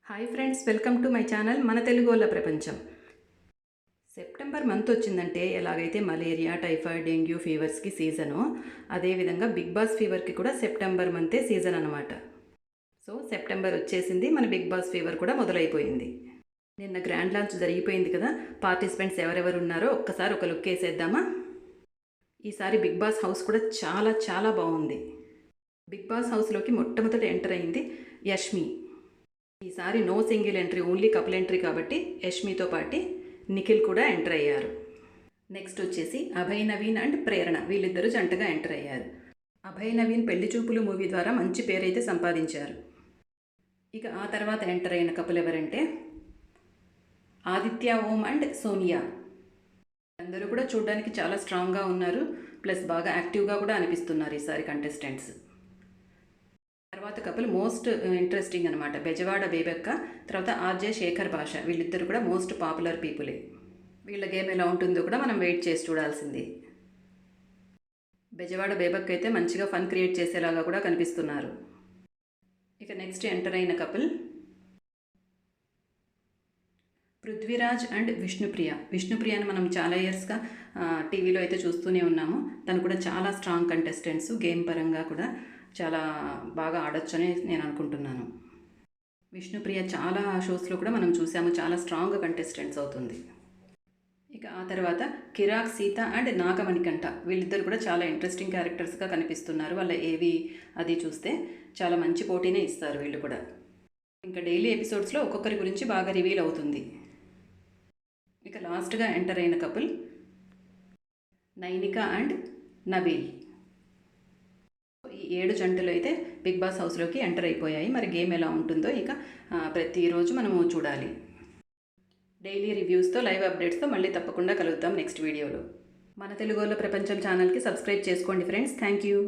Hi friends, welcome to my channel మన తెలుగోళ్ళ ప్రపంచం. September month వచ్చిందంటే ఎలాగైతే మలేరియా, టైఫాయిడ్, డెంగ్యూ ఫీవర్స్కి సీజను, అదేవిధంగా బిగ్ బాస్ ఫీవర్కి కూడా సెప్టెంబర్ మంతే సీజన్ అనమాట. సో సెప్టెంబర్ వచ్చేసింది, మన బిగ్ బాస్ ఫీవర్ కూడా మొదలైపోయింది. నిన్న గ్రాండ్ లాంచ్ జరిగిపోయింది కదా. పార్టిసిపెంట్స్ ఎవరెవరు ఉన్నారో ఒక్కసారి ఒక లుక్ వేసేద్దామా. ఈసారి బిగ్ బాస్ హౌస్ కూడా చాలా చాలా బాగుంది. బిగ్ బాస్ హౌస్లోకి మొట్టమొదట ఎంటర్ అయింది యష్మి. ఈసారి no single entry, only couple entry కాబట్టి యష్మితో పాటు నిఖిల్ కూడా ఎంటర్ అయ్యారు. నెక్స్ట్ వచ్చేసి అభయ్ నవీన్ అండ్ ప్రేరణ, వీళ్ళిద్దరూ జంటగా ఎంటర్ అయ్యారు. అభయ్ నవీన్ పెళ్లి చూపులు మూవీ ద్వారా మంచి పేరైతే సంపాదించారు. ఇక ఆ తర్వాత ఎంటర్ అయిన కపుల్ ఎవరంటే ఆదిత్య ఓం అండ్ సోనియా. అందరూ కూడా చూడడానికి చాలా స్ట్రాంగ్గా ఉన్నారు, ప్లస్ బాగా యాక్టివ్గా కూడా అనిపిస్తున్నారు ఈసారి కంటెస్టెంట్స్. తర్వాత కపుల్ మోస్ట్ ఇంట్రెస్టింగ్ అనమాట, బెజవాడ బేబక్క, తర్వాత ఆర్జే శేఖర్ భాష. వీళ్ళిద్దరు కూడా మోస్ట్ పాపులర్ పీపులే. వీళ్ళ గేమ్ ఎలా ఉంటుందో కూడా మనం వెయిట్ చేసి చూడాల్సింది. బెజవాడ బేబక్క అయితే మంచిగా ఫన్ క్రియేట్ చేసేలాగా కూడా కనిపిస్తున్నారు. ఇక నెక్స్ట్ ఎంటర్ అయిన కపుల్ పృథ్వీరాజ్ అండ్ విష్ణుప్రియ. విష్ణుప్రియని మనం చాలా ఇయర్స్గా టీవీలో అయితే చూస్తూనే ఉన్నాము. తను కూడా చాలా స్ట్రాంగ్ కంటెస్టెంట్స్, గేమ్ పరంగా కూడా చాలా బాగా ఆడొచ్చని నేను అనుకుంటున్నాను. విష్ణుప్రియ చాలా షోస్లో కూడా మనం చూసాము, చాలా స్ట్రాంగ్ కంటెస్టెంట్స్ అవుతుంది. ఇక ఆ తర్వాత కిరాక్ సీత అండ్ నాగమణికంఠ, వీళ్ళిద్దరు కూడా చాలా ఇంట్రెస్టింగ్ క్యారెక్టర్స్గా కనిపిస్తున్నారు. వాళ్ళ ఏవి అది చూస్తే చాలా మంచి పోటీనే ఇస్తారు వీళ్ళు కూడా. ఇంకా డైలీ ఎపిసోడ్స్లో ఒక్కొక్కరి గురించి బాగా రివీల్ అవుతుంది. ఇక లాస్ట్గా ఎంటర్ అయిన కపుల్ నైనిక అండ్ నబీల్. ఈ 7 జంటలు అయితే బిగ్ బాస్ హౌస్లోకి ఎంటర్ అయిపోయాయి. మరి గేమ్ ఎలా ఉంటుందో ఇక ప్రతిరోజు మనము చూడాలి. డైలీ రివ్యూస్తో, లైవ్ అప్డేట్స్తో మళ్ళీ తప్పకుండా కలుద్దాం నెక్స్ట్ వీడియోలో. మన తెలుగోళ్ళ ప్రపంచం ఛానల్కి సబ్స్క్రైబ్ చేసుకోండి ఫ్రెండ్స్. Thank you.